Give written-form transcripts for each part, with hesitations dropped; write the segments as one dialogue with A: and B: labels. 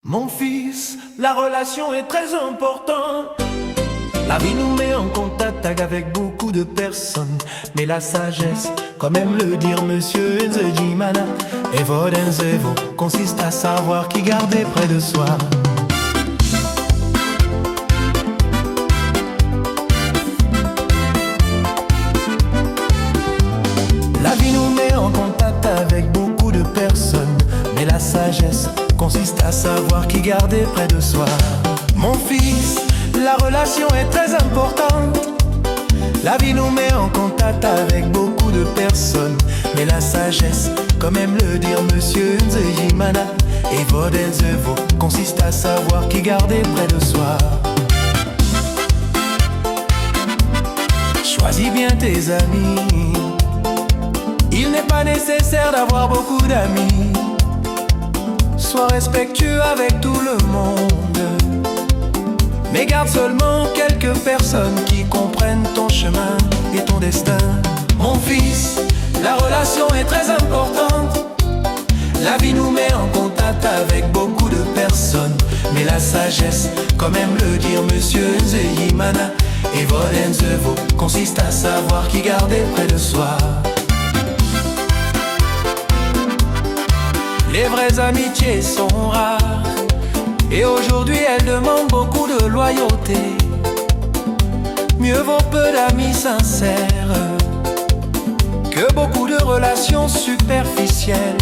A: Mon fils, la relation est très importante. La vie nous met en contact avec beaucoup de personnes. Mais la sagesse, comme aime le dire Monsieur Nzejimana, Evo Denzevo, consiste à savoir qui garder près de soi. La vie nous met en contact avec beaucoup de personnes. Mais la sagesse consiste à savoir qui garder près de soi. Mon fils, la relation est très importante. La vie nous met en contact avec beaucoup de personnes. Mais la sagesse, comme aime le dire Monsieur Nzejimana, Evo Denzevo, consiste à savoir qui garder près de soi. Choisis bien tes amis. Il n'est pas nécessaire d'avoir beaucoup d'amis. Sois respectueux avec tout le monde, mais garde seulement quelques personnes qui comprennent ton chemin et ton destin. Mon fils, la relation est très importante. La vie nous met en contact avec beaucoup de personnes. Mais la sagesse, comme aime le dire Monsieur Nzejimana, Evo Denzevo, consiste à savoir qui garder près de soi. Les vraies amitiés sont rares, et aujourd'hui elles demandent beaucoup de loyauté. Mieux vaut peu d'amis sincères que beaucoup de relations superficielles.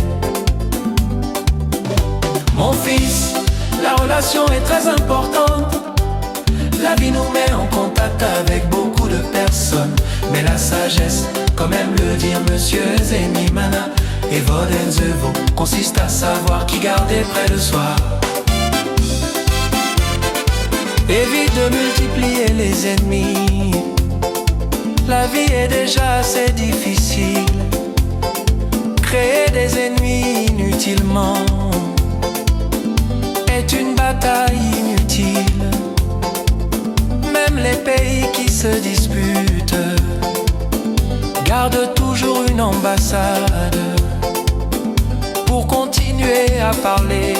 A: Mon fils, la relation est très importante. La vie nous met en contact avec beaucoup de personnes. Mais la sagesse, comme aime le dire Monsieur Nzejimana, Evo Denzevo, consiste à savoir qui garder près de soi. Évite de multiplier les ennemis. La vie est déjà assez difficile. Créer des ennemis inutilement est une bataille inutile. Même les pays qui se disputent gardent toujours une ambassade pour continuer à parler.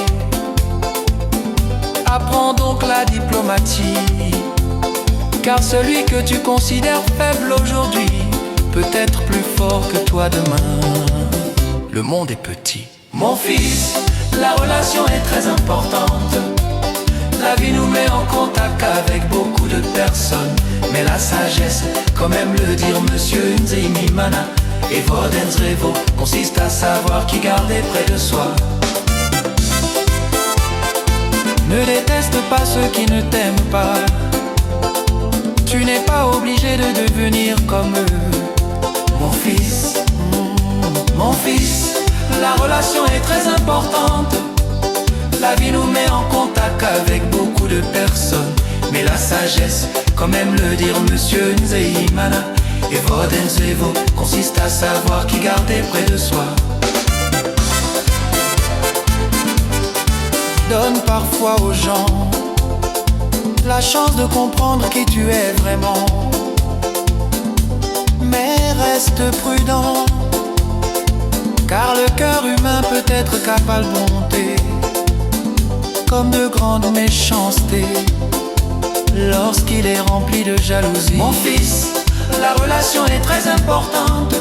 A: Apprends donc la diplomatie, car celui que tu considères faible aujourd'hui peut être plus fort que toi demain. Le monde est petit. Mon fils, la relation est très importante. La vie nous met en contact avec beaucoup de personnes. Mais la sagesse, comme aime le dire Monsieur Nzejimana, Evo Denzevo, consiste à savoir qui garder près de soi. Ne déteste pas ceux qui ne t'aiment pas. Tu n'es pas obligé de devenir comme eux. Mon fils, la relation est très importante. La vie nous met en contact avec beaucoup de personnes. Mais la sagesse, comme aime le dire Monsieur Nzejimana, Evo Denzevo, consiste à savoir qui garder près de soi. Donne parfois aux gens la chance de comprendre qui tu es vraiment. Mais reste prudent, car le cœur humain peut être capable de bonté comme de grandes méchancetés lorsqu'il est rempli de jalousie. Mon fils, la relation est très importante.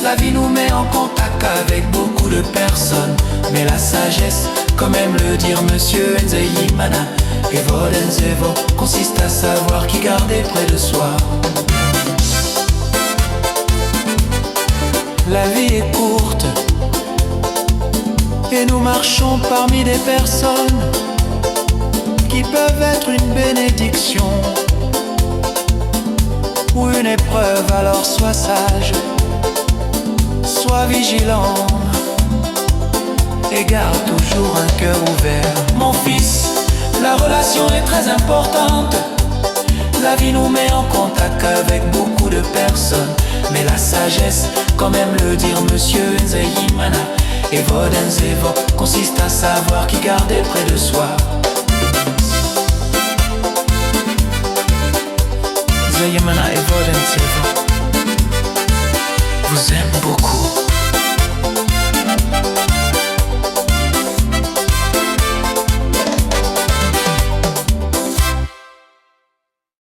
A: La vie nous met en contact avec beaucoup de personnes. Mais la sagesse, comme aime le dire Monsieur Nzejimana, Evo Denzevo, consiste à savoir qui garder près de soi. La vie est courte, et nous marchons parmi des personnes qui peuvent être une bénédiction ou une épreuve. Alors sois sage, sois vigilant et garde toujours un cœur ouvert. Mon fils, la relation est très importante. La vie nous met en contact avec beaucoup de personnes. Mais la sagesse, comme aime le dire Monsieur Nzejimana, Evo Denzevo, consiste à savoir qui garder près de soi. Nzejimana, Evo Denzevo vous aime beaucoup.